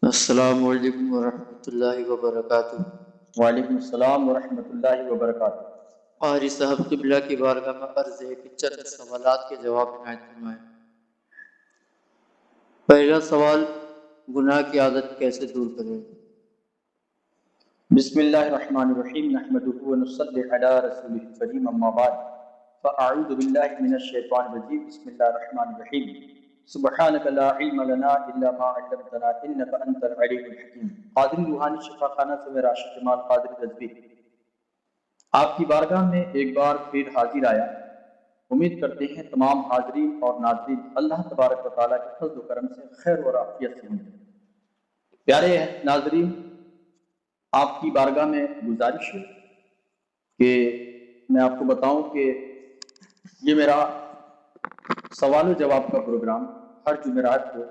السلام علیکم ورحمۃ اللہ وبرکاتہ۔ وعلیکم السلام ورحمۃ اللہ وبرکاتہ۔ قاری صاحب قبلہ کی بارگاہ میں عرض ہے کہ چند سوالات کے جواب عنایت فرمائیں۔ پہلا سوال، گناہ کی عادت کیسے دور کریں؟ بسم اللہ الرحمن الرحیم، نحمدہ ونصلی علی رسولہ الکریم، اما بعد فاعوذ باللہ من الشیطان الرجیم، بسم اللہ الرحمن الرحیم، سبحانک لا علم لنا الا ما علمتنا انک انت العلیم الحکیم۔ قادری روحانی شفا خانہ سے میرا عاشق جمال قادری رضوی آپ کی بارگاہ میں ایک بار پھر حاضر آیا۔ امید کرتے ہیں تمام حاضرین اور ناظرین اللہ تبارک و تعالیٰ کے فضل و کرم سے خیر و عافیت سے ہوں۔ پیارے ناظرین، آپ کی بارگاہ میں گزارش ہے کہ میں آپ کو بتاؤں کہ یہ میرا سوال و جواب کا پروگرام ہر جمعرات کو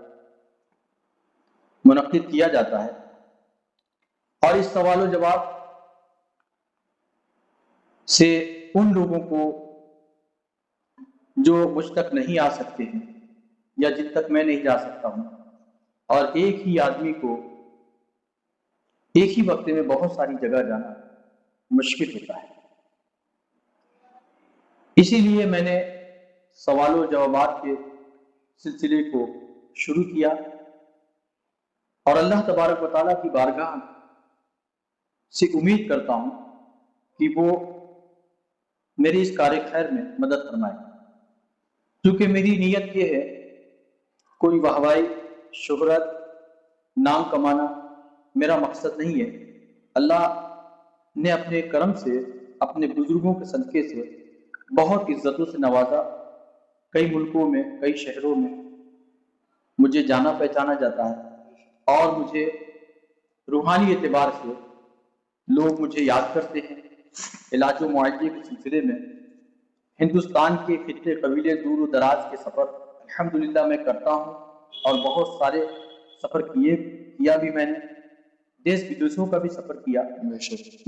منعقد کیا جاتا ہے، اور اس سوال و جواب سے ان لوگوں کو جو مجھ تک نہیں آ سکتے ہیں یا جن تک میں نہیں جا سکتا ہوں، اور ایک ہی آدمی کو ایک ہی وقت میں بہت ساری جگہ جانا مشکل ہوتا ہے، اسی لیے میں نے سوال و جوابات کے سلسلے کو شروع کیا، اور اللہ تبارک و تعالیٰ کی بارگاہ سے امید کرتا ہوں کہ وہ میری اس کار خیر میں مدد فرمائے، کیونکہ میری نیت یہ ہے کوئی واہوائی، شہرت، نام کمانا میرا مقصد نہیں ہے۔ اللہ نے اپنے کرم سے، اپنے بزرگوں کے صدقے سے بہت عزتوں سے نوازا، کئی ملکوں میں، کئی شہروں میں مجھے جانا پہچانا جاتا ہے، اور مجھے روحانی اعتبار سے لوگ مجھے یاد کرتے ہیں۔ علاج و معالجے کے سلسلے میں ہندوستان کے خطے قبیلے دور و دراز کے سفر الحمدللہ میں کرتا ہوں، اور بہت سارے سفر کیا بھی میں نے، دیش بدیشوں کا بھی سفر کیا۔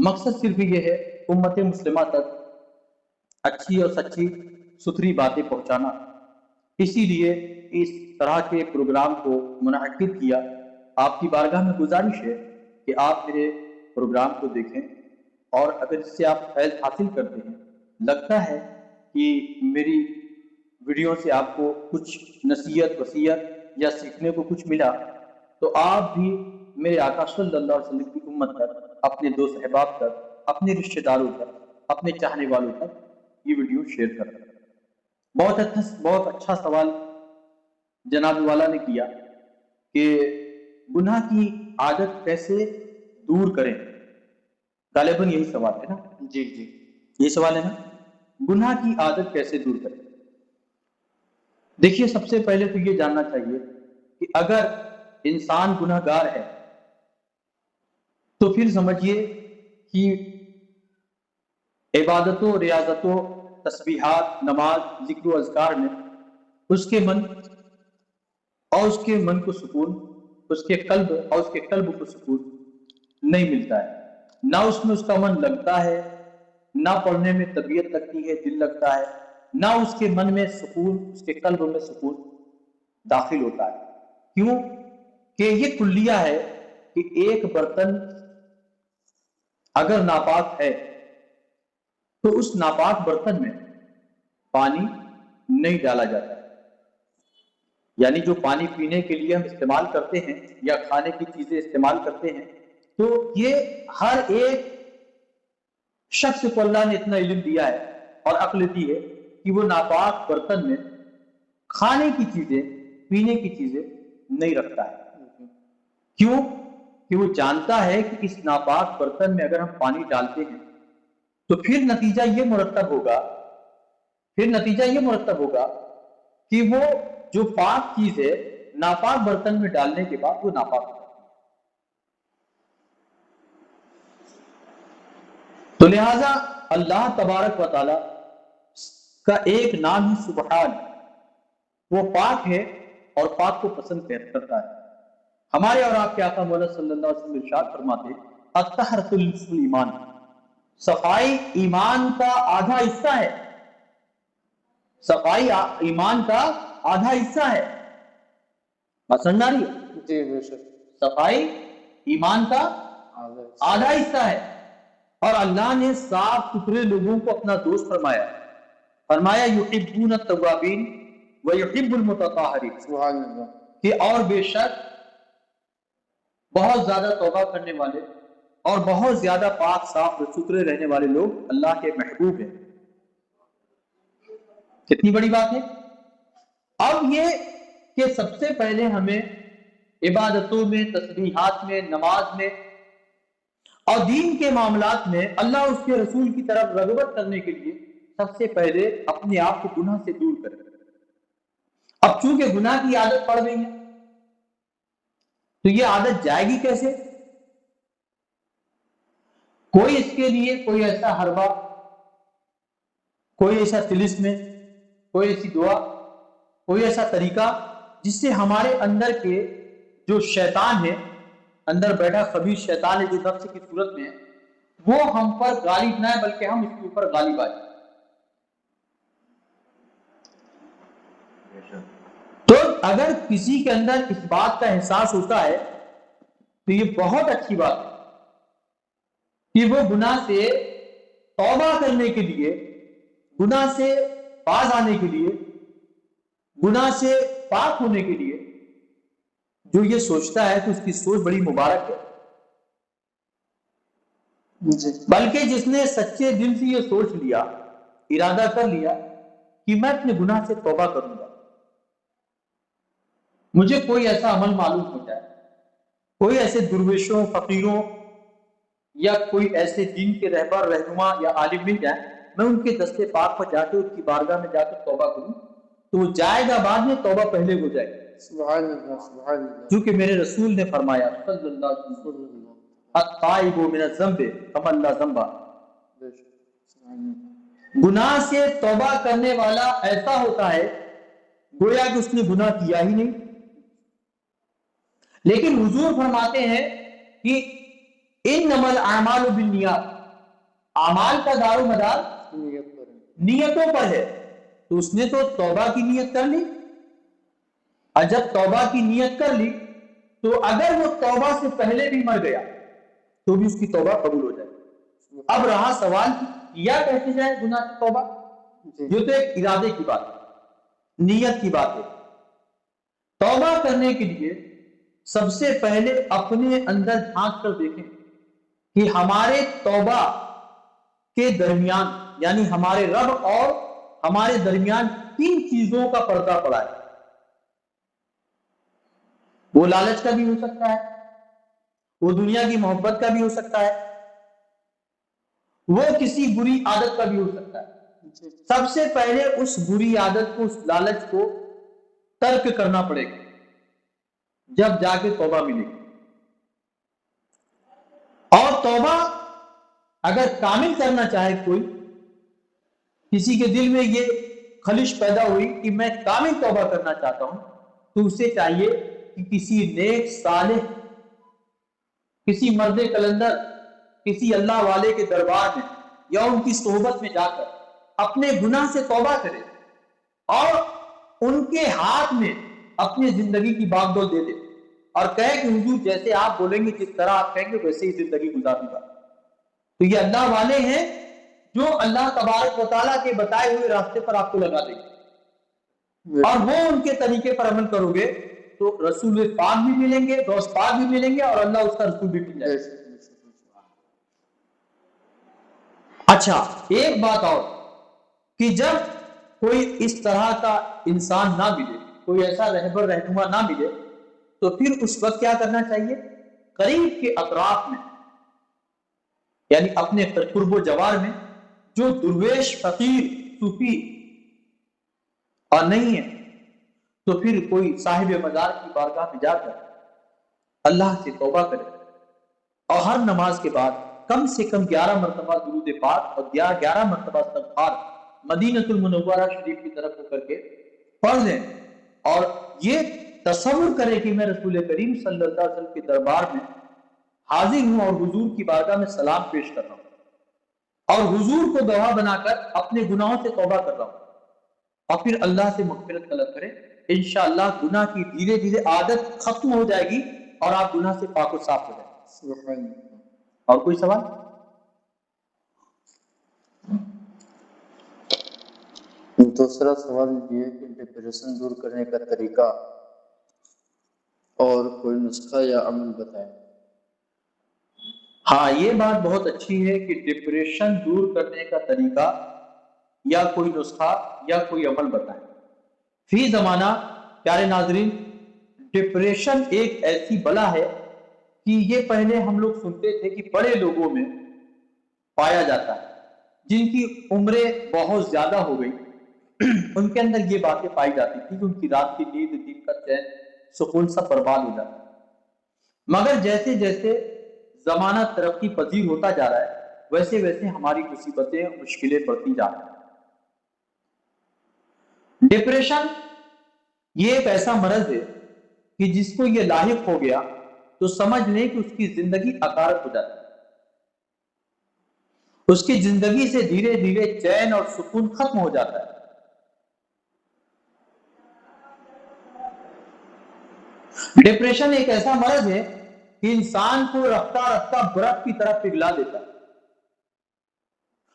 مقصد صرف یہ ہے امت مسلمہ تک اچھی اور سچی ستھری باتیں پہنچانا، اسی لیے اس طرح کے پروگرام کو منعقد کیا۔ آپ کی بارگاہ میں گزارش ہے کہ آپ میرے پروگرام کو دیکھیں، اور اگر اس سے آپ فیض حاصل کرتے ہیں، لگتا ہے کہ میری ویڈیو سے آپ کو کچھ نصیحت، وصیت یا سیکھنے کو کچھ ملا، تو آپ بھی میرے آقا صلی اللہ علیہ وسلم کی امت تک، اپنے دوست احباب تک، اپنے رشتہ داروں تک، اپنے چاہنے والوں تک یہ ویڈیو شیئر کریں۔ بہت اچھا سوال جناب والا نے کیا کہ گناہ کی عادت کیسے دور کریں۔ غالباً یہی سوال ہے نا؟ جی یہ سوال ہے نا، گناہ کی عادت کیسے دور کریں۔ دیکھیے، سب سے پہلے تو یہ جاننا چاہیے کہ اگر انسان گناہ گار ہے تو پھر سمجھیے کہ عبادتوں، ریاضتوں، تسبیحات، نماز، ذکر و اذکار میں اس کے من اور اس کے من کو سکون، اس کے قلب اور اس کے قلب کو سکون نہیں ملتا ہے، نہ اس میں اس کا من لگتا ہے، نہ پڑھنے میں طبیعت لگتی ہے، دل لگتا ہے، نہ اس کے من میں سکون، اس کے قلب میں سکون داخل ہوتا ہے۔ کیوں کہ یہ کلیہ ہے کہ ایک برتن اگر ناپاک ہے تو اس ناپاک برتن میں پانی نہیں ڈالا جاتا ہے، یعنی جو پانی پینے کے لیے ہم استعمال کرتے ہیں یا کھانے کی چیزیں استعمال کرتے ہیں، تو یہ ہر ایک شخص کو اللہ نے اتنا علم دیا ہے اور عقل دی ہے کہ وہ ناپاک برتن میں کھانے کی چیزیں، پینے کی چیزیں نہیں رکھتا ہے۔ کیوں کہ وہ جانتا ہے کہ اس ناپاک برتن میں اگر ہم پانی ڈالتے ہیں تو پھر نتیجہ یہ مرتب ہوگا کہ وہ جو پاک چیز ہے ناپاک برتن میں ڈالنے کے بعد وہ ناپاک ہو جاتی ہے۔ تو لہذا اللہ تبارک و تعالی کا ایک نام ہی سبحان، وہ پاک ہے اور پاک کو پسند کرتا ہے۔ ہمارے اور آپ کے آقا مولانا صلی اللہ علیہ وسلم ارشاد فرماتے الطہارۃ نصف الایمان، صفائی ایمان کا آدھا حصہ ہے، صفائی ایمان کا آدھا حصہ ہے۔ بات سمجھ آ رہی ہے؟ جی بے شک۔ صفائی ایمان کا آدھا حصہ ہے. اور اللہ نے صاف ستھرے لوگوں کو اپنا دوست فرمایا یحبون التوابین ویحب المتطہرین، سبحان اللہ. کہ اور بے شک بہت زیادہ توبہ کرنے والے اور بہت زیادہ پاک صاف اور ستھرے رہنے والے لوگ اللہ کے محبوب ہیں. کتنی بڑی بات ہے. اب یہ کہ سب سے پہلے ہمیں عبادتوں میں، تسبیحات میں، نماز میں اور دین کے معاملات میں اللہ اس کے رسول کی طرف رغبت کرنے کے لیے سب سے پہلے اپنے آپ کو گناہ سے دور کریں. اب چونکہ گناہ کی عادت پڑ گئی ہے تو یہ عادت جائے گی کیسے؟ کوئی اس کے لیے کوئی ایسا حربہ، کوئی ایسا طلسم، کوئی ایسی دعا، کوئی ایسا طریقہ جس سے ہمارے اندر کے جو شیطان ہے، اندر بیٹھا خبیث شیطان ہے جو نفس کی صورت میں ہے، وہ ہم پر غالب نہ ہے بلکہ ہم اس کے اوپر غالب آئے. تو اگر کسی کے اندر اس بات کا احساس ہوتا ہے تو یہ بہت اچھی بات ہے کہ وہ گناہ سے توبہ کرنے کے لیے، گناہ سے باز آنے کے لیے، گناہ سے پاک ہونے کے لیے جو یہ سوچتا ہے تو اس کی سوچ بڑی مبارک ہے. بلکہ جس نے سچے دل سے یہ سوچ لیا، ارادہ کر لیا کہ میں اپنے گناہ سے توبہ کروں گا، مجھے کوئی ایسا عمل معلوم ہو جائے، کوئی ایسے درویشوں، فقیروں یا کوئی ایسے دین کے رہبر، رہنما یا عالم مل جائے، میں ان کے دستے پاک پر جا کے ان کی بارگاہ میں جا کر توبہ کروں تو وہ جائے گا بعد میں، توبہ پہلے ہو جائے گی. سبحان اللہ، سبحان اللہ. کیونکہ میرے رسول نے فرمایا صلی اللہ علیہ وسلم التائب من الذنب کمن لا ذنب، گناہ سے توبہ کرنے والا ایسا ہوتا ہے گویا کہ اس نے گناہ کیا ہی نہیں. لیکن حضور فرماتے ہیں کہ انما الاعمال بالنیات، اعمال کا دار و مدار نیتوں پر ہے. تو اس نے تو توبہ کی نیت کر لی، اور جب توبہ کی نیت کر لی تو اگر وہ توبہ سے پہلے بھی مر گیا تو بھی اس کی توبہ قبول ہو جائے. اب رہا سوال کیا کیسے جائے گناہ کی توبہ؟ یہ تو ایک ارادے کی بات ہے، نیت کی بات ہے. توبہ کرنے کے لیے سب سے پہلے اپنے اندر جھانک کر دیکھیں کہ ہمارے توبہ کے درمیان، یعنی ہمارے رب اور ہمارے درمیان کن چیزوں کا پردہ پڑا ہے. وہ لالچ کا بھی ہو سکتا ہے، وہ دنیا کی محبت کا بھی ہو سکتا ہے، وہ کسی بری عادت کا بھی ہو سکتا ہے. سب سے پہلے اس بری عادت کو، اس لالچ کو ترک کرنا پڑے گا، جب جا کے توبہ ملے گی. اور توبہ اگر کامل کرنا چاہے کوئی، کسی کے دل میں یہ خلش پیدا ہوئی کہ میں کامل توبہ کرنا چاہتا ہوں، تو اسے چاہیے کہ کسی نیک صالح، کسی مرد کلندر، کسی اللہ والے کے دربار میں یا ان کی صحبت میں جا کر اپنے گناہ سے توبہ کرے اور ان کے ہاتھ میں اپنی زندگی کی باغ ڈول دے دے اور کہے کہ حضور جیسے آپ بولیں گے، جس طرح آپ کہیں گے ویسے ہی زندگی گزاروں گا. تو یہ اللہ والے ہیں جو اللہ تبارک و تعالیٰ کے بتائے ہوئے راستے پر آپ کو لگا دیں گے، اور وہ ان کے طریقے پر عمل کرو گے تو رسول پاک بھی ملیں گے، غوث پاک بھی ملیں گے، اور اللہ اس کا رسول بھی مل جائے گا. اچھا ایک بات اور کہ جب کوئی اس طرح کا انسان نہ ملے، کوئی ایسا رہبر رہنما نہ ملے، تو پھر اس وقت کیا کرنا چاہیے؟ قریب کے اطراف میں، یعنی اپنے قرب و جوار میں جو درویش، فقیر، صوفی اور نہیں ہے، تو پھر کوئی صاحب مزار کی بارگاہ میں جا کر اللہ سے توبہ کرے اور ہر نماز کے بعد کم سے کم 11 مرتبہ درود پاک اور 11 مرتبہ استغفار مدینۃ المنورہ شریف کی طرف ہو کر کے پڑھ لیں، اور یہ تصور کرے کہ میں رسول کریم صلی اللہ علیہ وسلم کے دربار میں حاضر ہوں اور حضور کی بارگاہ میں سلام پیش کر رہا ہوں اور حضور کو گواہ بنا کر اپنے گناہوں سے توبہ کر رہا ہوں، اور پھر اللہ سے مغفرت طلب کرے. انشاءاللہ گناہ کی دھیرے دھیرے عادت ختم ہو جائے گی اور آپ گناہ سے پاک و صاف ہو جائیں۔ سبحان اللہ۔ اور کوئی سوال؟ دوسرا سوال یہ ہے کہ ڈپریشن دور کرنے کا طریقہ اور کوئی نسخہ یا عمل بتائیں۔ ہاں، یہ بات بہت اچھی ہے کہ ڈپریشن دور کرنے کا طریقہ یا کوئی نسخہ یا کوئی عمل بتائیں۔ فی زمانہ پیارے ناظرین، ڈپریشن ایک ایسی بلا ہے کہ یہ پہلے ہم لوگ سنتے تھے کہ بڑے لوگوں میں پایا جاتا ہے، جن کی عمریں بہت زیادہ ہو گئی، ان کے اندر یہ باتیں پائی جاتی تھی کہ ان کی رات کی نیند، دن کا چین، سکون سب برباد ہو جاتا ہے۔ مگر جیسے جیسے زمانہ ترقی پذیر ہوتا جا رہا ہے، ویسے ویسے ہماری مصیبتیں، مشکلیں بڑھتی جا رہی ہیں۔ ڈپریشن یہ ایک ایسا مرض ہے کہ جس کو یہ لاحق ہو گیا تو سمجھ لیں کہ اس کی زندگی اکارت ہو جاتی ہے، اس کی زندگی سے دھیرے دھیرے چین اور سکون ختم ہو جاتا ہے۔ ڈپریشن ایک ایسا مرض ہے کہ انسان کو رفتہ رفتہ برف کی طرف پگھلا دیتا ہے۔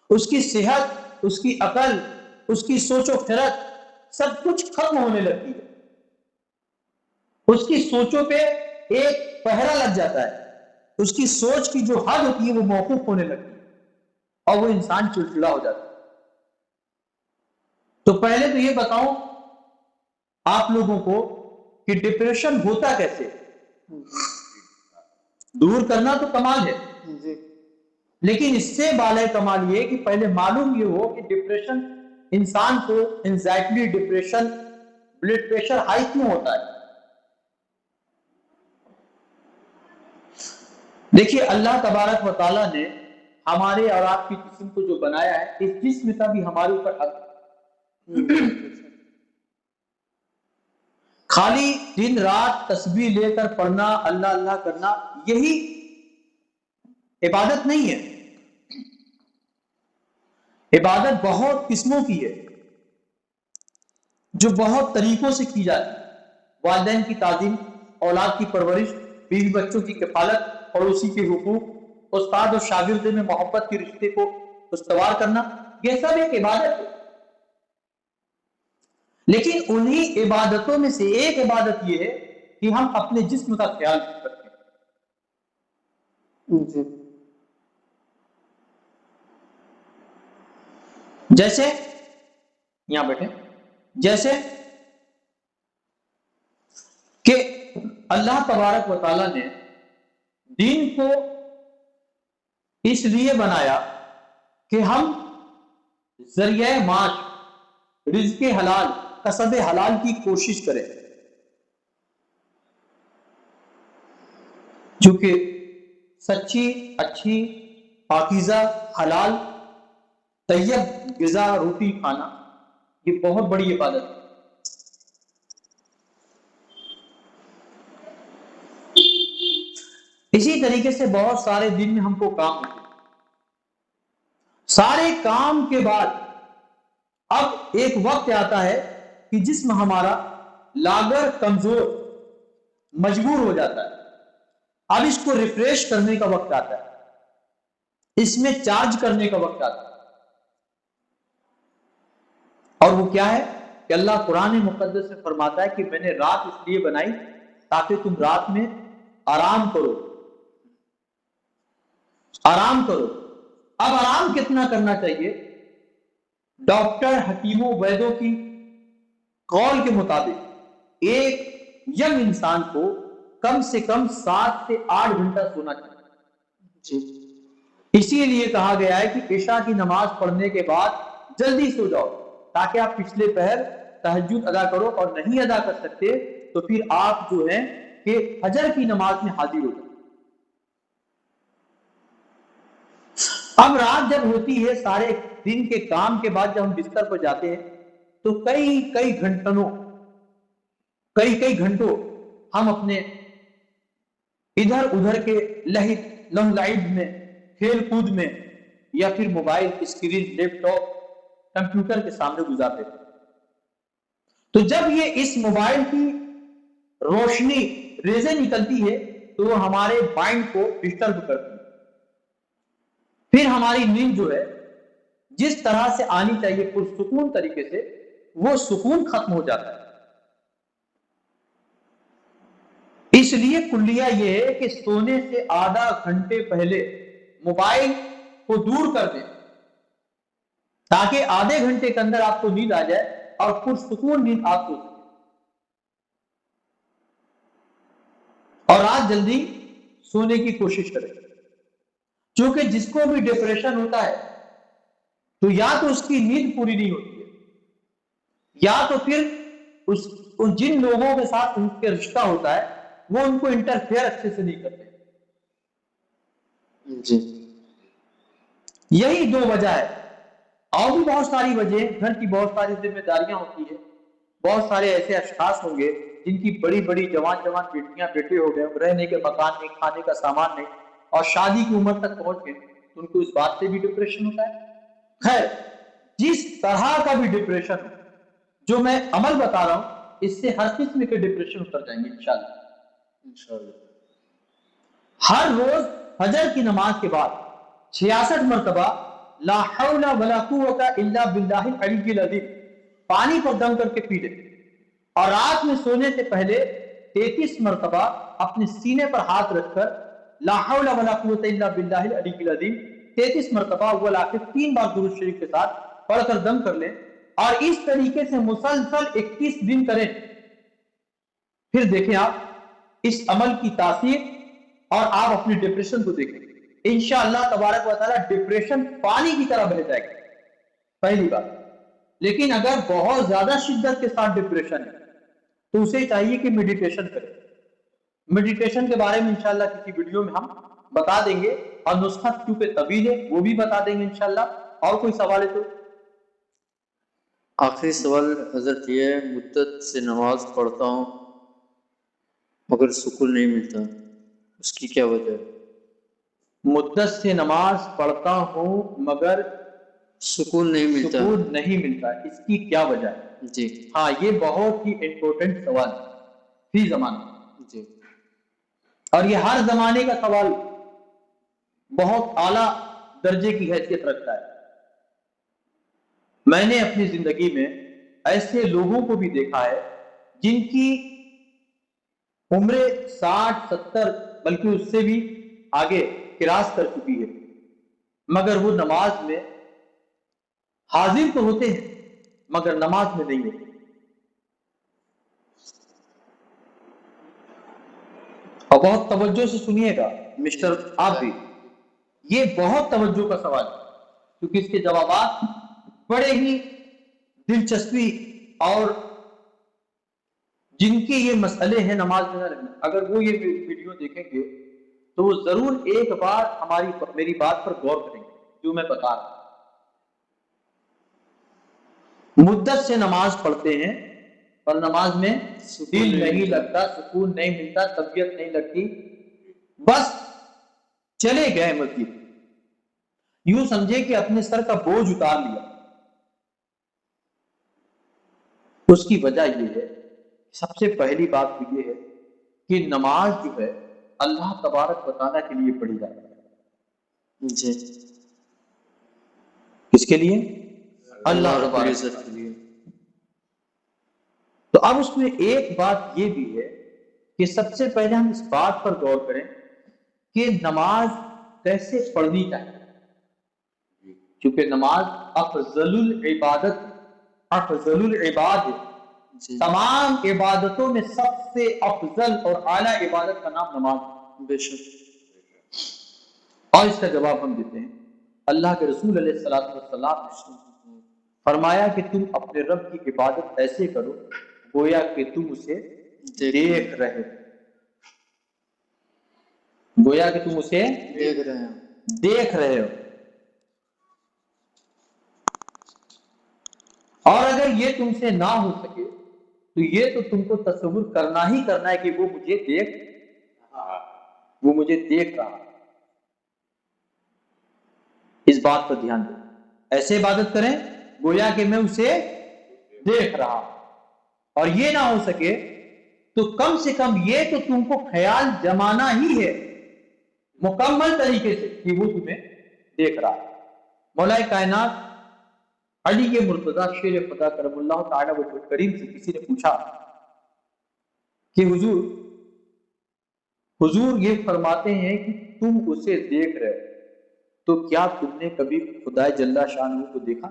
اس کی صحت، اس کی عقل، اس کی سوچ و خرد سب کچھ ختم ہونے لگتی ہے۔ اس کی سوچوں پہ ایک پہرا لگ جاتا ہے، اس کی سوچ کی جو حد ہوتی ہے وہ موقوف ہونے لگتی ہے اور وہ انسان چڑچڑا ہو جاتا ہے۔ تو پہلے تو یہ بتاؤں آپ لوگوں کو کہ ڈپریشن ہوتا کیسے؟ دور کرنا تو کمال ہے، لیکن اس سے بالائے کمال یہ کہ پہلے معلوم یہ ہو کہ ڈپریشن انسان کو anxiety, depression, blood pressure high کیوں ہوتا ہے۔ دیکھیے، اللہ تبارک و تعالیٰ نے ہمارے اور آپ کی جسم کو جو بنایا ہے، اس جسم کا بھی ہمارے اوپر حق ہے۔ خالی دن رات تسبیح لے کر پڑھنا، اللہ اللہ کرنا، یہی عبادت نہیں ہے۔ عبادت بہت قسموں کی ہے جو بہت طریقوں سے کی جاتی ہے۔ والدین کی تعظیم، اولاد کی پرورش، بیوی بچوں کی کفالت، پڑوسی کے حقوق، استاد اور شاگرد میں محبت کے رشتے کو استوار کرنا، یہ سب ایک عبادت ہے۔ لیکن انہی عبادتوں میں سے ایک عبادت یہ ہے کہ ہم اپنے جسم کا خیال رکھیں۔ جیسے یہاں بیٹھے، جیسے کہ اللہ تبارک و تعالیٰ نے دین کو اس لیے بنایا کہ ہم ذریعہ معاش، رزق حلال، کسب حلال کی کوشش کریں، جو کہ سچی، اچھی، پاکیزہ، حلال، طیب غذا، روٹی کھانا، یہ بہت بڑی عبادت ہے۔ اسی طریقے سے بہت سارے دن میں ہم کو کام ہوتے ہیں۔ سارے کام کے بعد اب ایک وقت آتا ہے کہ جسم ہمارا لاغر، کمزور، مجبور ہو جاتا ہے۔ اب اس کو ریفریش کرنے کا وقت آتا ہے، اس میں چارج کرنے کا وقت آتا ہے۔ اور وہ کیا ہے کہ اللہ قرآن مقدس میں فرماتا ہے کہ میں نے رات اس لیے بنائی تاکہ تم رات میں آرام کرو، آرام کرو۔ اب آرام کتنا کرنا چاہیے؟ ڈاکٹر، حکیموں، ویدوں کی قول کے مطابق ایک ینگ انسان کو کم سے کم 7 سے 8 گھنٹہ سونا چاہیے۔ اسی لیے کہا گیا ہے کہ عشاء کی نماز پڑھنے کے بعد جلدی سو جاؤ تاکہ آپ پچھلے پہر تہجد ادا کرو، اور نہیں ادا کر سکتے تو پھر آپ جو ہیں کہ فجر کی نماز میں حاضر ہو جائیں۔ اب رات جب ہوتی ہے، سارے دن کے کام کے بعد جب ہم بستر پر جاتے ہیں تو کئی گھنٹوں ہم اپنے ادھر ادھر کے لہو لعب میں، کھیل کود میں، یا پھر موبائل اسکرین، لیپ ٹاپ، کمپیوٹر کے سامنے گزارتے تھے۔ تو جب یہ اس موبائل کی روشنی، ریزیں نکلتی ہے تو وہ ہمارے مائنڈ کو ڈسٹرب کرتی ہے. پھر ہماری نیند جو ہے جس طرح سے آنی چاہیے پرسکون طریقے سے، وہ سکون ختم ہو جاتا ہے. اس لیے کلیہ یہ ہے کہ سونے سے آدھا گھنٹے پہلے موبائل کو دور کر دیں تاکہ آدھے گھنٹے کے اندر آپ کو نیند آ جائے اور پرسکون نیند آپ کو. اور رات جلدی سونے کی کوشش کریں، کیونکہ جس کو بھی ڈپریشن ہوتا ہے تو یا تو اس کی نیند پوری نہیں ہوتی ہے، یا تو پھر جن لوگوں کے ساتھ ان کے رشتہ ہوتا ہے وہ ان کو انٹرفیئر اچھے سے نہیں کرتے. جی یہی دو وجہ ہے، اور بھی بہت ساری وجہ، گھر کی بہت ساری ذمہ داریاں ہوتی ہیں، بہت سارے ایسے اشخاص ہوں گے جن کی بڑی بڑی جوان بیٹیاں بیٹے ہو گئے، رہنے کے مکان نہیں، کھانے کا سامان نہیں، اور شادی کی عمر تک پہنچ گئے تو ان کو اس بات سے بھی ڈپریشن ہوتا ہے. خیر، جس طرح کا بھی ڈپریشن ہو، جو میں عمل بتا رہا ہوں اس سے ہر قسم کے ڈپریشن اتر جائیں گے انشاءاللہ. ہر روز فجر کی نماز کے بعد 66 مرتبہ لا حول ولا قوت الا باللہ العلی العظیم پانی پر دم کر کے پی لیں، اور رات میں سونے سے پہلے 33 مرتبہ اپنے سینے پر ہاتھ رکھ کر لا حول ولا قوت الا باللہ العلی العظیم 33 مرتبہ اول آخر 3 بار درود شریف کے ساتھ پڑھ کر دم کر لیں، اور اس طریقے سے مسلسل 21 دن کریں. پھر دیکھیں آپ اس عمل کی تاثیر اور آپ اپنے ڈپریشن کو دیکھیں. انشاءاللہ تبارک و تعالی ڈپریشن پانی کی طرح بہ جائے گا، پہلی بات. لیکن اگر بہت زیادہ شدت کے ساتھ ڈپریشن ہے تو اسے چاہیے کہ میڈیٹیشن کرے. میڈیٹیشن کے بارے میں انشاءاللہ کسی ویڈیو میں ہم بتا دیں گے، اور نسخہ کیونکہ طویل ہے وہ بھی بتا دیں گے انشاءاللہ. اور کوئی سوال ہے تو؟ آخری سوال حضرت یہ ہے، مدت سے نماز پڑھتا ہوں مگر سکون نہیں ملتا، اس کی کیا وجہ ہے؟ مدت سے نماز پڑھتا ہوں مگر سکون نہیں ملتا. سکون نہیں ملتا، اس کی کیا وجہ ہے؟ جی ہاں، یہ بہت ہی امپورٹنٹ سوال ہے فی زمانہ. جی اور یہ ہر زمانے کا سوال بہت اعلیٰ درجے کی حیثیت رکھتا ہے. میں نے اپنی زندگی میں ایسے لوگوں کو بھی دیکھا ہے جن کی عمر 60-70 بلکہ اس سے بھی آگے کراس کر چکی ہے، مگر وہ نماز میں حاضر تو ہوتے ہیں مگر نماز میں نہیں ہوتے. اور بہت توجہ سے سنیے گا مسٹر، آپ بھی، یہ بہت توجہ کا سوال ہے کیونکہ اس کے جوابات بڑے ہی دلچسپی، اور جن کے یہ مسئلے ہیں نماز میں نہ رہنا، اگر وہ یہ ویڈیو دیکھیں گے تو وہ ضرور ایک بار میری بات پر غور کریں گے جو میں بتا رہا ہوں. مدت سے نماز پڑھتے ہیں اور نماز میں دل نہیں لگتا، سکون نہیں ملتا، طبیعت نہیں لگتی، بس چلے گئے مسجد، یوں سمجھے کہ اپنے سر کا بوجھ اتار لیا. اس کی وجہ یہ ہے، سب سے پہلی بات تو یہ ہے کہ نماز جو ہے اللہ تبارک و تعالیٰ کے لیے پڑھی جاتی ہے. جی کس کے لیے؟ اللہ تبارک کے لیے. تو اب اس میں ایک بات یہ بھی ہے کہ سب سے پہلے ہم اس بات پر غور کریں کہ نماز کیسے پڑھنی چاہیے، کیونکہ نماز افضل العبادت، افضل العباد ہے. تمام عبادتوں میں سب سے افضل اور اعلیٰ عبادت کا نام نماز ہے. بے شک. اور اس کا جواب ہم دیتے ہیں، اللہ کے رسول علیہ السلام نے فرمایا کہ تم اپنے رب کی عبادت ایسے کرو گویا کہ تم اسے دیکھ رہے ہو، گویا کہ تم اسے دیکھ رہے ہو. اور اگر یہ تم سے نہ ہو سکے تو یہ تو تم کو تصور کرنا ہی کرنا ہے کہ وہ مجھے دیکھ رہا. اس بات پر دھیان دیں، ایسے عبادت کریں گویا کہ میں اسے دیکھ رہا. اور یہ نہ ہو سکے تو کم سے کم یہ تو تم کو خیال جمانا ہی ہے مکمل طریقے سے کہ وہ تمہیں دیکھ رہا ہے۔ مولا کائنات علی کے مرتضیٰ شیر خدا کرم اللہ تعالیٰ وجہ کریم سے کسی نے پوچھا کہ حضور یہ فرماتے ہیں کہ تم اسے دیکھ رہے تو کیا تم نے کبھی خدا جل شانہ کو دیکھا؟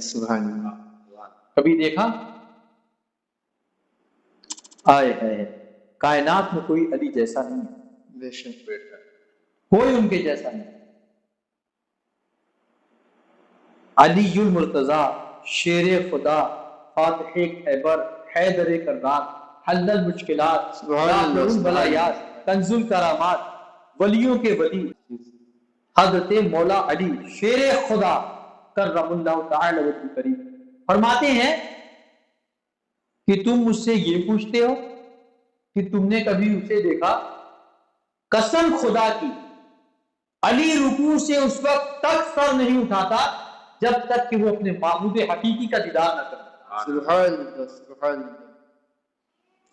سبحان اللہ، کبھی دیکھا؟ آئے ہے کائنات میں کوئی علی جیسا نہیں ہے، بے شک کوئی ان کے جیسا نہیں۔ علی المرتضیٰ شیر خدا فاتح خیبر حیدر کرنات حل المشکلات رافع البلایات کنز الکرامات ولیوں کے ولی حضرت مولا علی شیر خدا کرم اللہ تعالی وجہ کریم فرماتے ہیں کہ تم مجھ سے یہ پوچھتے ہو کہ تم نے کبھی اسے دیکھا؟ قسم خدا کی علی رکوع سے اس وقت تک سر نہیں اٹھاتا جب تک کہ وہ اپنے معبود حقیقی کا دیدار نہ کرے۔ سبحان اللہ، سبحان اللہ،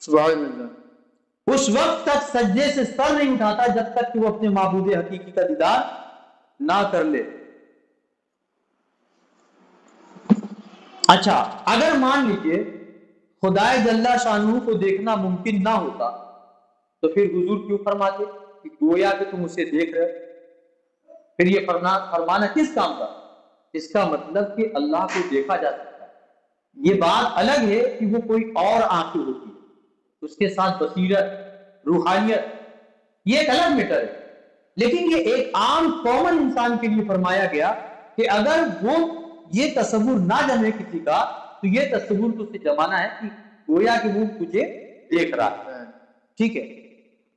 سبحان اللہ۔ اس وقت تک سجدے سے سر نہیں اٹھاتا جب تک کہ وہ اپنے معبود حقیقی کا دیدار نہ کر لے۔ اچھا، اگر مان لیجئے خدائے جل شانہ کو دیکھنا ممکن نہ ہوتا تو پھر حضور کیوں فرماتے کہ گویا کہ تم اسے دیکھ رہے؟ پھر یہ فرمانا کس کام کا؟ اس کا مطلب کہ اللہ کو دیکھا جا سکتا ہے۔ یہ بات الگ ہے کہ وہ کوئی اور آنکھیں ہوتی ہے، اس کے ساتھ بصیرت، روحانیت، یہ ایک الگ میٹر ہے، لیکن یہ ایک عام کامن انسان کے لیے فرمایا گیا کہ اگر وہ یہ تصور نہ جمے کسی کا تو یہ تصور تو اسے جمانا ہے کہ گویا کہ وہ تجھے دیکھ رہا ہے۔ ٹھیک ہے،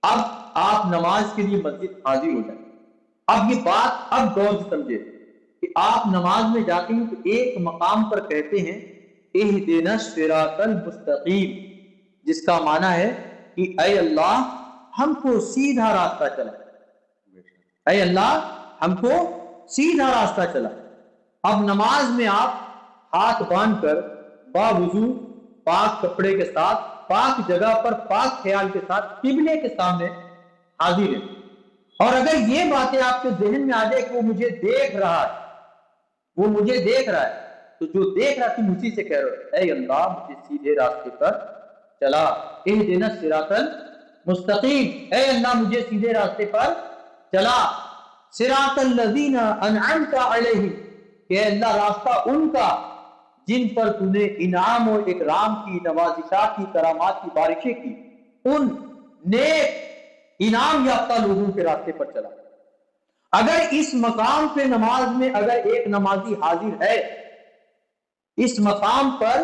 اب آپ نماز کے لیے مسجد حاضر ہو جائیں۔ اب یہ بات اب غور سے سمجھے کہ آپ نماز میں جاتے ہیں تو ایک مقام پر کہتے ہیں اہدنا الصراط المستقیم، جس کا معنی ہے کہ اے اللہ ہم کو سیدھا راستہ چلا، اے اللہ ہم کو سیدھا راستہ چلا۔ اب نماز میں آپ ہاتھ باندھ کر باوضو پاک کپڑے کے ساتھ پاک جگہ پر پاک خیال کے ساتھ قبلے کے سامنے حاضر ہیں، اور اگر یہ باتیں آپ کے ذہن میں آ جائے کہ وہ مجھے دیکھ رہا ہے، وہ مجھے دیکھ رہا ہے، تو جو دیکھ رہا تم اسی سے کہہ رہے ہو اے اللہ مجھے سیدھے راستے پر چلا، اہدنا الصراط المستقیم، اے اللہ مجھے سیدھے راستے پر چلا، صراط الذین انعمت علیہم، کہ اے اللہ راستہ ان کا جن پر تو نے انعام و اکرام کی، نوازشات کی، کرامات کی بارشیں کی، ان نیک انعام یافتہ لوگوں کے راستے پر چلا۔ اگر اس مقام پہ نماز میں اگر ایک نمازی حاضر ہے، اس مقام پر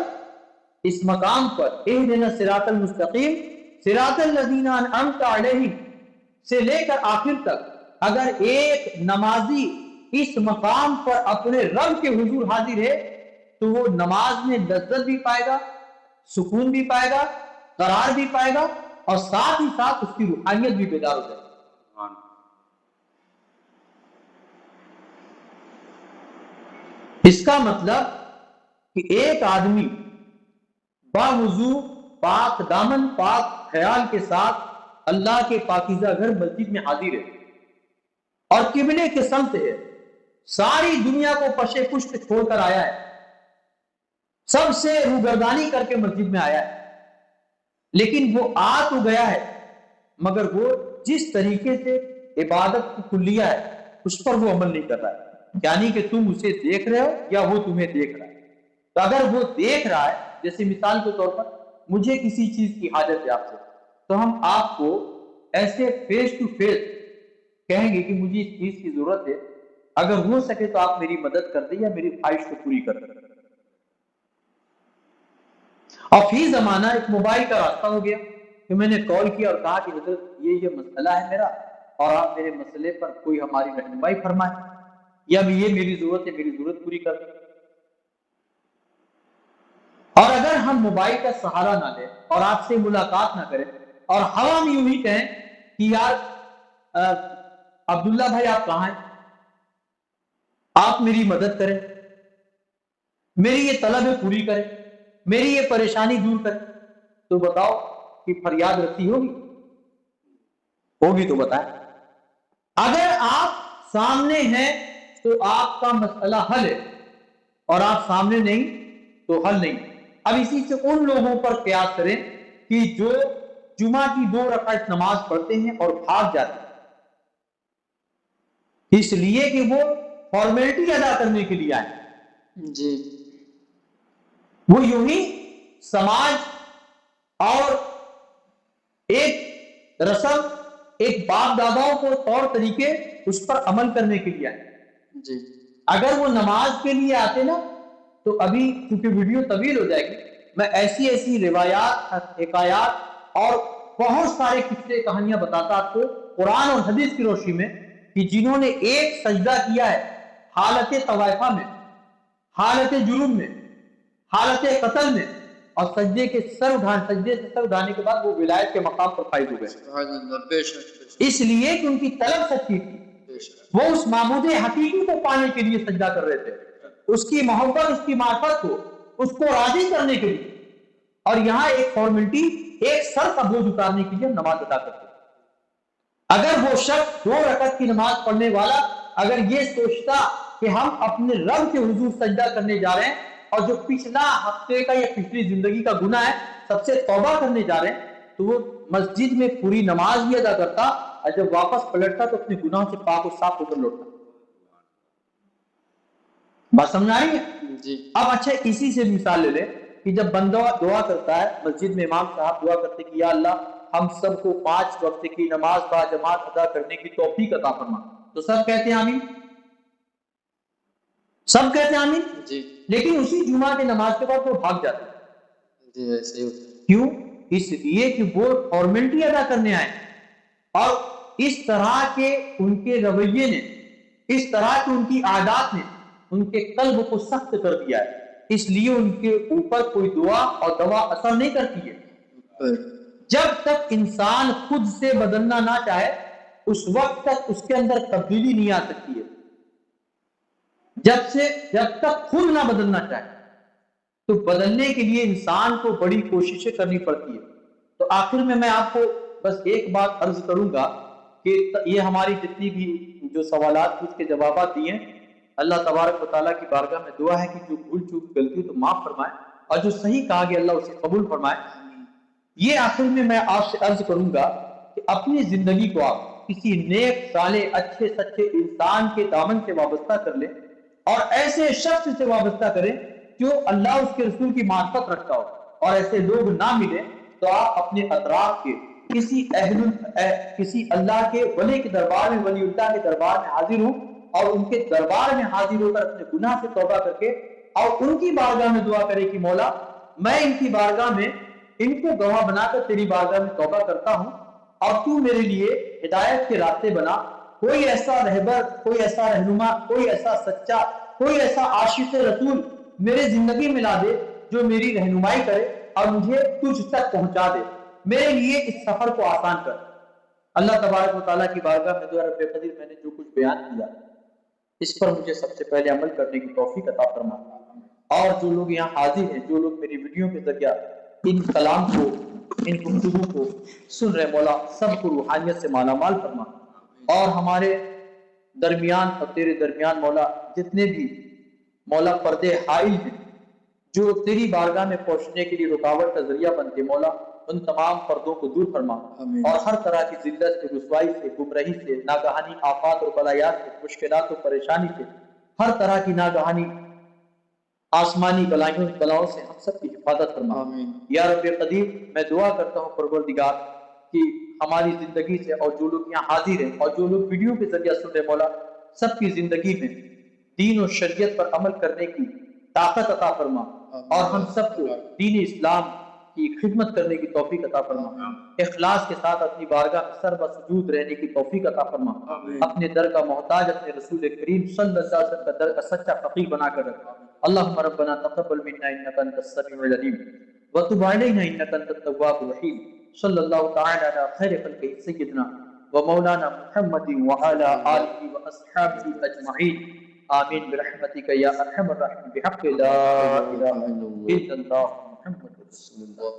اہدنا الصراط المستقیم صراط الذین انعمت علیہم سے لے کر آخر تک اگر ایک نمازی اس مقام پر اپنے رب کے حضور حاضر ہے تو وہ نماز میں لذت بھی پائے گا، سکون بھی پائے گا، قرار بھی پائے گا، اور ساتھ ہی ساتھ اس کی روحانیت بھی بیدار ہو جائے گی۔ اس کا مطلب کہ ایک آدمی باوضو پاک دامن پاک خیال کے ساتھ اللہ کے پاکیزہ گھر مسجد میں حاضر ہے اور قبلے کے سمت ہے، ساری دنیا کو پشے پشت چھوڑ کر آیا ہے، سب سے روگردانی کر کے مسجد میں آیا ہے، لیکن وہ آ تو گیا ہے مگر وہ جس طریقے سے عبادت کو کلیہ ہے اس پر وہ عمل نہیں کر رہا ہے، یعنی کہ تم اسے دیکھ رہے ہو یا وہ تمہیں دیکھ رہا ہے۔ تو اگر وہ دیکھ رہا ہے، جیسے مثال کے طور پر مجھے کسی چیز کی حاجت ہے آپ سے، تو ہم آپ کو ایسے فیس ٹو فیس کہیں گے کہ مجھے اس چیز کی ضرورت ہے، اگر ہو سکے تو آپ میری مدد کر دیں یا میری خواہش کو پوری کر دیں۔ اور فی زمانہ ایک موبائل کا راستہ ہو گیا کہ میں نے کال کیا اور کہا کہ حضرت یہ مسئلہ ہے میرا اور آپ میرے مسئلے پر کوئی ہماری رہنمائی فرمائیں، یا یہ میری ضرورت ہے، میری ضرورت پوری کر دیں۔ اور اگر ہم موبائل کا سہارا نہ لیں اور آپ سے ملاقات نہ کریں اور ہوا میں یوں ہی کہیں کہ یار عبداللہ بھائی آپ کہاں ہیں، آپ میری مدد کریں، میری یہ طلب پوری کریں، میری یہ پریشانی دور کریں، تو بتاؤ کہ فریاد رسی ہوگی تو بتائیں. اگر آپ سامنے ہیں تو آپ کا مسئلہ حل ہے، اور آپ سامنے نہیں تو حل نہیں. اب اسی سے ان لوگوں پر قیاس کریں کہ جو جمعہ کی 2 رکعت نماز پڑھتے ہیں اور بھاگ جاتے ہیں اس لیے کہ وہ فارمیلٹی ادا کرنے کے لیے آئے. جی وہ یوں ہی سماج اور ایک رسم، ایک باپ داداؤں کو طور طریقے اس پر عمل کرنے کے لیے آئے. جی اگر وہ نماز کے لیے آتے نا تو ابھی چونکہ ویڈیو طویل ہو جائے گی، میں ایسی روایات، حکایات اور بہت سارے قصے کہانیاں بتاتا آپ کو قرآن اور حدیث کی روشنی میں کہ جنہوں نے ایک سجدہ کیا ہے حالت طوائفہ میں، حالت جرم میں، حالت قتل میں، اور سجدے سے سر اٹھانے کے بعد وہ ولایت کے مقام پر فائز ہو گئے. سبحان اللہ، بے شک اس لیے کہ ان کی طلب سچی تھی. بے شک. وہ اس معبود حقیقی کو پانے کے لیے سجدہ کر رہے تھے، اس کی محبت، اس کی معرفت کو، اس کو راضی کرنے کے لیے. اور یہاں ایک فارمیلٹی، ایک سر کا بوجھ اتارنے کے لیے نماز ادا کرتے. اگر وہ شخص 2 رکعت کی نماز پڑھنے والا اگر یہ سوچتا کہ ہم اپنے رب کے حضور سجدہ کرنے جا رہے ہیں اور جو پچھلا ہفتے کا یا پچھلی زندگی کا گناہ ہے سب سے توبہ کرنے جا رہے ہیں، تو وہ مسجد میں پوری نماز بھی ادا کرتا اور جب واپس پلٹتا تو اپنے گناہوں سے پاک و صاف ہو کر لوٹتا. بات سمجھ آ رہی ہے؟ جی اب اچھا اسی سے مثال لے لیں کہ جب بندہ دعا کرتا ہے مسجد میں، امام صاحب دعا کرتے کہ یا اللہ ہم سب کو 5 وقت کی نماز با جماعت ادا کرنے کی توفیق عطا فرما، تو سب کہتے ہیں آمین، سب کہتے ہیں آمین. جی لیکن اسی جمعہ کی نماز کے بعد وہ بھاگ جاتے ہیں. جی ایسے ہی ہوتا ہے. کیوں؟ اس لیے کہ وہ فارمیلٹی ادا کرنے آئے، اور اس طرح کے ان کے رویے نے، اس طرح کی ان کی عادات نے ان کے قلب کو سخت کر دیا ہے. اس لیے ان کے اوپر کوئی دعا اور دوا اثر نہیں کرتی ہے. جب تک انسان خود سے بدلنا نہ چاہے اس وقت تک اس کے اندر تبدیلی نہیں آ سکتی ہے. جب تک خود نہ بدلنا چاہے تو بدلنے کے لیے انسان کو بڑی کوششیں کرنی پڑتی ہے. تو آخر میں آپ کو بس ایک بات عرض کروں گا کہ یہ ہماری جتنی بھی جو سوالات اس کے جوابات دیے ہیں، اللہ تبارک و تعالیٰ کی بارگاہ میں دعا ہے کہ جو بھول چوک غلطی تو معاف فرمائے، اور جو صحیح کہا گیا اللہ اسے قبول فرمائے. یہ آخر میں آپ سے عرض کروں گا کہ اپنی زندگی کو آپ کسی نیک صالح اچھے سچے انسان کے دامن سے وابستہ کر لیں، اور ایسے شخص سے وابستہ کریں جو اللہ اس کے رسول کی معرفت رکھتا ہو. اور ایسے لوگ نہ ملیں تو آپ اپنے اطراف کے کسی اللہ کے ولی کے دربار میں، ولی اللہ کے دربار میں حاضر ہوں، اور ان کے دربار میں حاضر ہو کر اپنے گناہ سے توبہ کر کے اور ان کی بارگاہ میں دعا کرے کہ مولا میں ان کی بارگاہ میں ان کو گواہ بنا کر تیری بارگاہ میں توبہ کرتا ہوں، اور تو میرے لیے ہدایت کے راستے بنا. کوئی ایسا رہبر، کوئی ایسا رہنما، کوئی ایسا سچا، کوئی ایسا عاشق رسول میرے زندگی میں لا دے جو میری رہنمائی کرے اور مجھے تجھ تک پہنچا دے. میرے لیے اس سفر کو آسان کر. اللہ تبارک و تعالیٰ کی بارگاہ میں دعا رب قدیر میں نے جو کچھ بیان کیا اس پر مجھے سب سے پہلے عمل کرنے کی توفیق عطا فرما، اور جو لوگ یہاں حاضر ہیں، جو لوگ میری ویڈیو کے ذریعہ ان کلام کو، ان گفتگو کو سن رہے، مولا سب کو روحانیت سے مالا مال فرما. اور ہمارے درمیان اور تیرے درمیان مولا جتنے بھی مولا پردے حائل ہیں جو تیری بارگاہ میں پہنچنے کے لیے رکاوٹ کا ذریعہ بنتے، مولا ان تمام پردوں کو دور فرما. اور ہر طرح کی ذلت سے، رسوائی سے، گمراہی سے، ناگہانی آفات اور بلایات سے، مشکلات و پریشانی سے، ہر طرح کی ناگہانی آسمانی بلاؤں سے ہم سب کی حفاظت فرما. یا رب قدیر میں دعا کرتا ہوں پروردگار کہ ہماری زندگی سے، اور جو لوگ یہاں حاضر ہیں اور جو لوگ ویڈیو کے ذریعہ سن رہے، مولا سب کی زندگی میں دین و شریعت پر عمل کرنے کی طاقت عطا فرما، اور ہم سب کو دین اسلام کی خدمت کرنے کی توفیق عطا فرما. اخلاص کے ساتھ اپنی بارگاہ میں سر بسجود رہنے کی توفیق عطا فرما. اپنے در کا محتاج اپنے رسول کریم صلی اللہ علیہ وسلم کا در کا سچا فقیر بنا کر رکھا. اللہم ربنا تقبل منا انک انت السمیع العلیم وتب علینا انک انت التواب الرحیم. صلی اللہ تعالی علی خیر خلقہ سیدنا ومولانا محمد وعلی آلہ واصحابہ اجمعین. آمین برحمتک یا ارحم الراحمین بحق لا الہ الا اللہ محمد رسول اللہ.